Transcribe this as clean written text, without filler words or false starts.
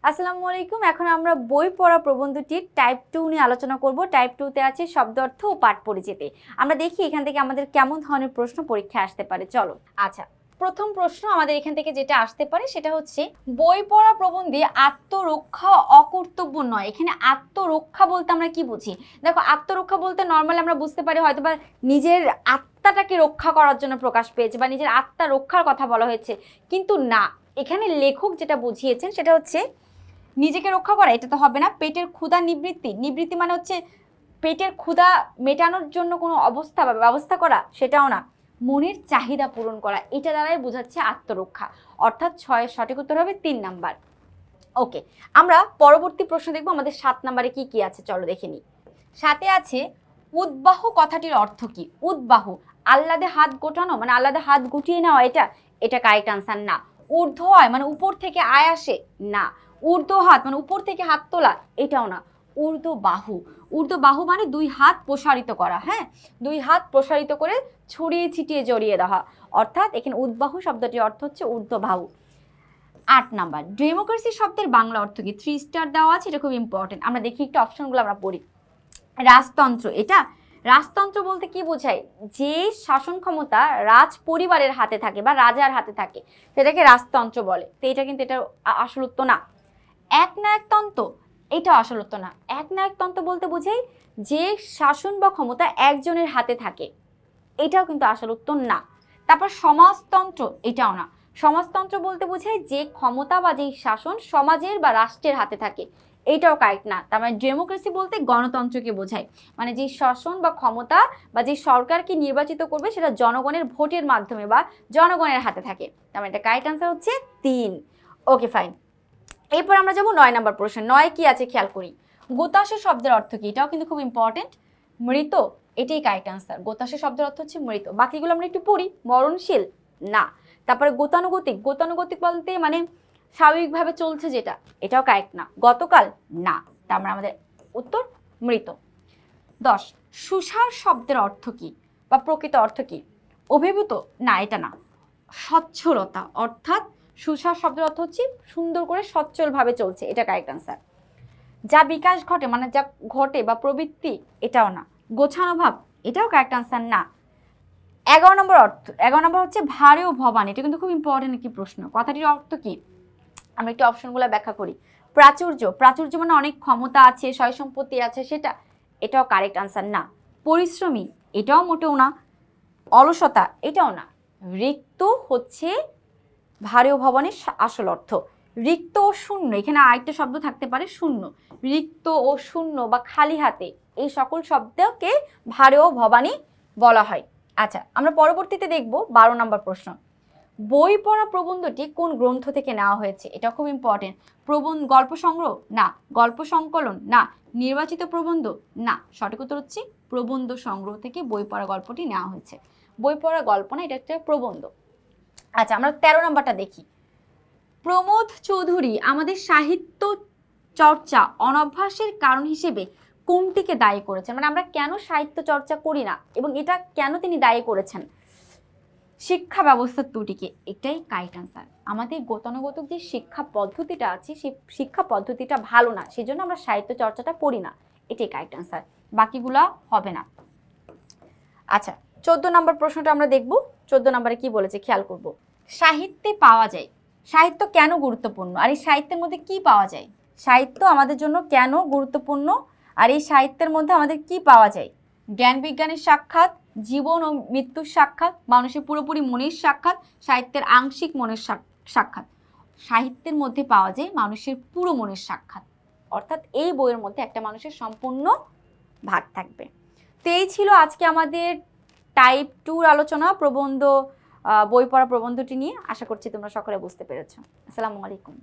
আসসালামু আলাইকুম। এখন আমরা বই পড়া প্রবন্ধটির টাইপ 2 নিয়ে আলোচনা করব। টাইপ 2 তে আছে শব্দ অর্থ ও পাঠ পরিচিতি। আমরা দেখি এখান থেকে আমাদের কেমন ধরনের প্রশ্ন পরীক্ষায় আসতে পারে। চলো। আচ্ছা, প্রথম প্রশ্ন আমাদের এখান থেকে যেটা আসতে পারে সেটা হচ্ছে বই পড়া প্রবন্ধে আত্মরক্ষা অকর্তব্য নয়। এখানে আত্মরক্ষা বলতে আমরা কি বুঝি? দেখো, আত্মরক্ষা বলতে নর্মালি আমরা বুঝতে পারি হয়তোবা নিজের আত্মাটাকে রক্ষা করার জন্য প্রকাশ পেয়েছে বা নিজের আত্মা রক্ষার কথা বলা হয়েছে, কিন্তু না, এখানে লেখক যেটা বুঝিয়েছেন সেটা হচ্ছে নিজেকে রক্ষা করা। এটা তো হবে না। পেটের ক্ষুধা নিবৃত্তি, নিবৃত্তি মানে হচ্ছে পেটের ক্ষুধা মেটানোর জন্য কোনো অবস্থা বা ব্যবস্থা করা, সেটাও না। মনের চাহিদা পূরণ করা, এটা দ্বারাই বোঝাচ্ছে আত্মরক্ষা। অর্থাৎ 6-এর সঠিক উত্তর হবে 3 নাম্বার। ওকে, আমরা পরবর্তী প্রশ্ন দেখব আমাদের 7 নাম্বারে কি কি আছে। চলো দেখে নিই। 7-এ আছে উদ্বাহু কথাটির অর্থ কি? উদ্বাহু আহ্লাদে হাত গোটানো, মানে আহ্লাদে হাত গুটিয়ে নেওয়া, এটা কারেক্ট আনসার না। ঊর্ধ্ব হয় মানে উপর থেকে আয় আসে, না। ঊর্ধ্ব হাত মানে উপর থেকে হাত তোলা, এটাও না। ঊর্ধ্ব বাহু, ঊর্ধ্ব বাহু মানে দুই হাত প্রসারিত করা, হ্যাঁ, দুই হাত প্রসারিত করে ছড়িয়ে ছিটিয়ে জড়িয়ে দেওয়া। অর্থাৎ এখানে উদ্বাহু শব্দটির অর্থ হচ্ছে ঊর্ধ্ব বাহু। 8 নাম্বার, ডেমোক্রেসি শব্দের বাংলা অর্থ কি? 3 স্টার দেওয়া আছে, এটা খুব ইম্পর্টেন্ট। আমরা দেখি একটু অপশনগুলো আমরা পড়ি। রাজতন্ত্র, এটা রাজতন্ত্র বলতে কি বোঝায়? যে শাসন ক্ষমতা রাজ পরিবারের হাতে থাকে বা রাজার হাতে থাকে, সেটাকে রাজতন্ত্র বলে। তো এটা কিন্তু এটা আসল উত্তর না। একনায়কতন্ত্র, এটা আসল উত্তর না। একনায়কতন্ত্র বলতে বোঝায় যে শাসন বা ক্ষমতা একজনের হাতে থাকে, এটাও কিন্তু আসল উত্তর না। তারপর সমাজতন্ত্র, এটাও না। সমাজতন্ত্র বলতে বোঝায় যে ক্ষমতা বা যে শাসন সমাজের বা রাষ্ট্রের হাতে থাকে, এইটাও কারেক্ট না। তার মানে ডেমোক্রেসি বলতে গণতন্ত্রকে বোঝায়, মানে যে শাসন বা ক্ষমতা বা যে সরকারকে নির্বাচিত করবে সেটা জনগণের ভোটের মাধ্যমে বা জনগণের হাতে থাকে। তার মানে এটা কারেক্ট আনসার হচ্ছে 3। ওকে, ফাইন। এরপর আমরা যাবো 9 নম্বর প্রশ্ন। 9 কি আছে খেয়াল করি। গোতাশে শব্দের অর্থ কি? এটাও কিন্তু খুব ইম্পর্টেন্ট। মৃত, এটাই কারেক্ট আনসার। গোতাশে শব্দের অর্থ হচ্ছে মৃত। বাকিগুলো আমরা একটু পড়ি। মরণশীল, না। তারপরে গতানুগতিক, গতানুগতিক বলতে মানে স্বাভাবিকভাবে চলছে যেটা, এটাও কারেক্ট না। গতকাল, না। তার মানে আমাদের উত্তর মৃত। 10, সুসার শব্দের অর্থ কি বা প্রকৃত অর্থ কি? অভিভূত, না, এটা না। সচ্ছলতা, অর্থাৎ সুসার শব্দের অর্থ হচ্ছে সুন্দর করে সচ্ছলভাবে চলছে, এটা কারেক্ট আনসার। যা বিকাশ ঘটে মানে যা ঘটে বা প্রবৃত্তি, এটাও না। গোছানো ভাব, এটাও কারেক্ট আনসার না। 11 নম্বর অর্থ, 11 নম্বর হচ্ছে ভারে ও ভবান। এটা কিন্তু খুব ইম্পর্টেন্ট একটি প্রশ্ন। কথাটির অর্থ কি? আমরা একটু অপশনগুলো ব্যাখ্যা করি। প্রাচুর্য, প্রাচুর্য মানে অনেক ক্ষমতা আছে, সয় সম্পত্তি আছে, সেটা, এটাও কারেক্ট আনসার না। পরিশ্রমী, এটাও মোটেও না। অলসতা, এটাও না। রিক্ত হচ্ছে ভারে ও ভবনের আসল অর্থ। রিক্ত ও শূন্য, এখানে আরেকটা শব্দ থাকতে পারে শূন্য। রিক্ত ও শূন্য বা খালি হাতে, এই সকল শব্দকে ভারে ও ভবানী বলা হয়। আচ্ছা, আমরা পরবর্তীতে দেখব 12 নম্বর প্রশ্ন। বই পড়া প্রবন্ধটি কোন গ্রন্থ থেকে নেওয়া হয়েছে? এটা খুব ইম্পর্টেন্ট। প্রবন্ধ, গল্প সংগ্রহ, না। গল্প সংকলন, না। নির্বাচিত প্রবন্ধ, না। সঠিক উত্তর হচ্ছে প্রবন্ধ সংগ্রহ থেকে বই পড়া গল্পটি নেওয়া হয়েছে। বই পড়া গল্প না, এটা একটা প্রবন্ধ। আচ্ছা, আমরা 13 নম্বরটা দেখি। প্রমোদ চৌধুরী আমাদের সাহিত্য চর্চা অনভ্যাসের কারণ হিসেবে কোনটিকে দায়ী করেছেন? মানে আমরা কেন সাহিত্য চর্চা করি না এবং এটা কেন তিনি দায়ী করেছেন? শিক্ষা ব্যবস্থার ত্রুটিকে, এটাই কারেক্ট আনসার। আমাদের গতানুগতিক যে শিক্ষা পদ্ধতিটা আছে সেই শিক্ষা পদ্ধতিটা ভালো না, সেজন্য আমরা সাহিত্য চর্চাটা করি না, এটাই কারেক্ট আনসার। বাকিগুলা হবে না। আচ্ছা, 14 নম্বর প্রশ্নটা আমরা দেখব। 14 নম্বরে কি বলেছে খেয়াল করব। সাহিত্যে পাওয়া যায়, সাহিত্য কেন গুরুত্বপূর্ণ আর এই সাহিত্যের মধ্যে কি পাওয়া যায়? সাহিত্য আমাদের জন্য কেন গুরুত্বপূর্ণ আর এই সাহিত্যের মধ্যে আমাদের কি পাওয়া যায়? জ্ঞান বিজ্ঞানের সাক্ষাৎ, জীবন ও মৃত্যুর সাক্ষাৎ, মানুষের পুরোপুরি মনের সাক্ষাৎ, সাহিত্যের আংশিক মনের সাক্ষাৎ। সাহিত্যের মধ্যে পাওয়া যায় মানুষের পুরো মনের সাক্ষাৎ, অর্থাৎ এই বইয়ের মধ্যে একটা মানুষের সম্পূর্ণ ভাগ থাকবে। তো এই ছিল আজকে আমাদের টাইপ 2 আলোচনা প্রবন্ধ, বই পড়া প্রবন্ধটি নিয়ে। আশা করছি তোমরা সকলে বুঝতে পেরেছো। আসসালামু আলাইকুম।